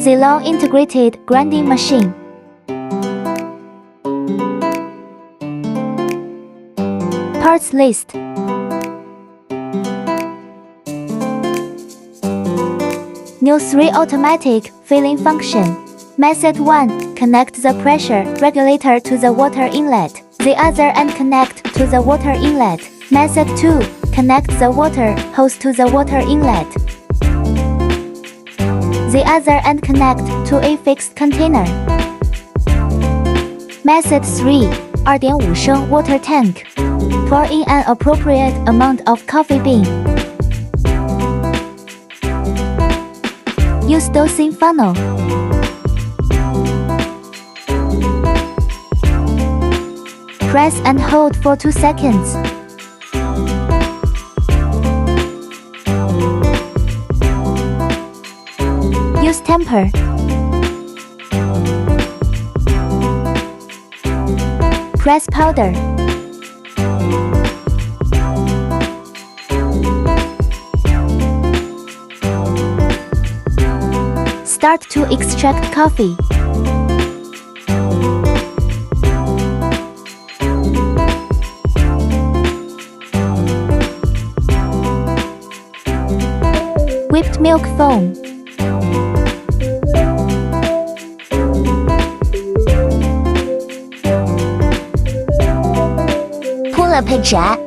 Ceylon integrated grinding machine. Parts list. New 3 automatic filling function. Method 1. Connect the pressure regulator to the water inlet. The other end connect to the water inlet. Method 2. Connect the water hose to the water inlet. The other end connect to a fixed container. Method 3. 2.5升 water tank. Pour in an appropriate amount of coffee bean. Use dosing funnel. Press and hold for 2 seconds. Use temper. Press powder. Start to extract coffee. Whipped milk foam. Pull up a jet.